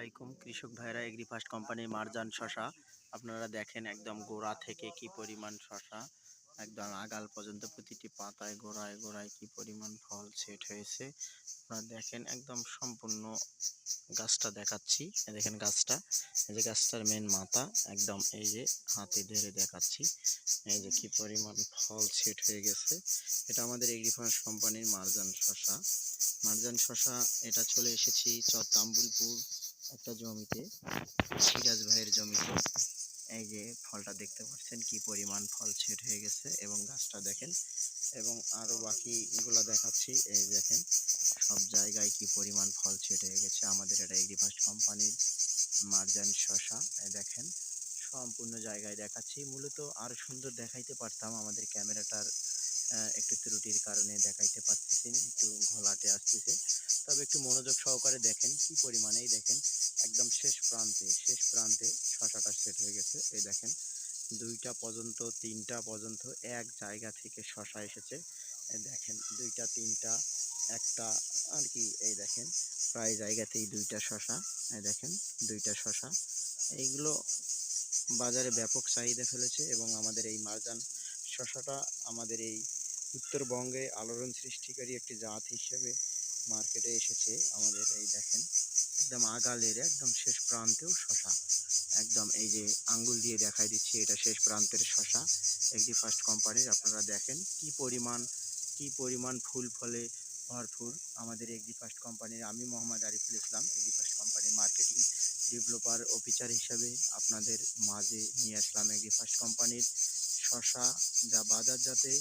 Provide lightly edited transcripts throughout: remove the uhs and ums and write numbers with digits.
আলাইকুম কৃষক ভাইরা এগ্রিফার্স্ট কোম্পানির মারজান শশা আপনারা দেখেন একদম গোড়া থেকে কি পরিমাণ শশা একদম আগাল পর্যন্ত প্রতিটি পাতায় গোড়ায় গোড়ায় কি পরিমাণ ফল সেট হয়েছে আপনারা দেখেন একদম সম্পূর্ণ গাছটা দেখাচ্ছি। দেখেন গাছটা, এই যে গাছটার মেন মাথা একদম এই যে হাতে ধরে দেখাচ্ছি, এই যে কি পরিমাণ ফল সেট হয়ে গেছে। এটা আমাদের এগ্রিফার্স্ট কোম্পানির মারজান শশা। মারজান শশা এটা চলে এসেছি তাম্বুলপুর একটা জমিতে, সিরাজ ভাইয়ের জমিতে। এই যে ফলটা দেখতে পাচ্ছেন কি পরিমাণ ফল সেট হয়ে গেছে এবং গাছটা দেখেন এবং আরো বাকিগুলো দেখাচ্ছি। এই দেখেন সব জায়গায় কি পরিমাণ ফল সেট হয়ে গেছে। আমাদের এটা এগ্রিফার্স্ট কোম্পানির মারজান শশা। এই দেখেন সম্পূর্ণ জায়গায় দেখাচ্ছি। মূলত আরো সুন্দর দেখাইতে পারতাম, আমাদের ক্যামেরাটার একটু ত্রুটির কারণে দেখাইতে পারতেছি না, একটু ঘোলাটে আসতেছে। তবে একটু মনোযোগ সহকারে দেখেন কি পরিমাণে। এই দেখেন একদম শেষ প্রান্তে শশাটা সেট হয়ে গেছে। এই দেখেন দুইটা পর্যন্ত তিনটা পর্যন্ত এক জায়গা থেকে শশা এসেছে। এই দেখেন দুইটা তিনটা একটা আর কি, এই দেখেন প্রায় জায়গাতেই দুইটা শশা। এই দেখেন দুইটা শশা, এইগুলো বাজারে ব্যাপক চাহিদা ফেলেছে এবং আমাদের এই মারজান শশাটা আমাদের এই উত্তরবঙ্গে আলোড়ন সৃষ্টিকারী একটি জাত হিসেবে মার্কেটে এসেছে। আমাদের এই দেখেন একদম আগালের একদম শেষ প্রান্তেও শশা, একদম এই যে আঙ্গুল দিয়ে দেখাই দিচ্ছি এটা শেষ প্রান্তের শশা এগ্রিফার্স্ট কোম্পানির। আপনারা দেখেন কি পরিমাণ ফুল ফলে ভরপুর আমাদের এগ্রিফার্স্ট কোম্পানির। আমি মোহাম্মদ আরিফুল ইসলাম, এগ্রিফার্স্ট কোম্পানির মার্কেটিং ডেভেলপার অফিসার হিসাবে আপনাদের মাঝে নিয়ে আসলাম এগ্রিফার্স্ট কোম্পানির শশা, যা বাজারজাতে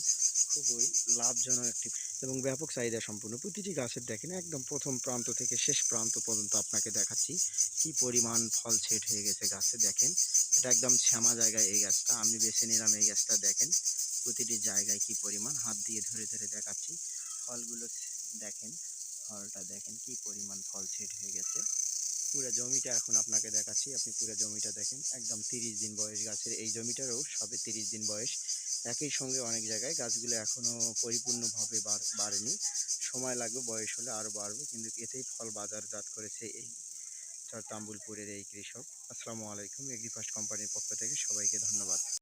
খুবই লাভজনক একটি এবং ব্যাপক চাহিদা সম্পূর্ণ। প্রতিটি গাছের দেখেন একদম প্রথম প্রান্ত থেকে শেষ প্রান্ত পর্যন্ত আপনাকে দেখাচ্ছি কি পরিমাণ ফল সেট হয়ে গেছে গাছে। দেখেন এটা একদম শ্যামা জায়গায় এই গাছটা আমি বেছে নিলাম। এই গাছটা দেখেন প্রতিটি জায়গায় কি পরিমাণ, হাত দিয়ে ধরে ধরে দেখাচ্ছি ফলগুলো। দেখেন ফলটা দেখেন কি পরিমাণ ফল সেট হয়ে গেছে। পুরো জমিটা এখন আপনাকে দেখাচ্ছি, আপনি পুরো জমিটা দেখেন একদম 30 দিন বয়স গাছের। এই জমিটারও সবে 30 দিন বয়স। একই সঙ্গে অনেক জায়গায় গাছগুলো এখনো পরিপূর্ণভাবে বাড়েনি, সময় লাগবে, বয়স হলে আরো বাড়বে, কিন্তু এতেই ফল বাজারজাত করেছে এই তাম্বুলপুরের এই কৃষক। আসসালামু আলাইকুম, এগ্রিফার্স্ট কোম্পানির পক্ষ থেকে সবাইকে ধন্যবাদ।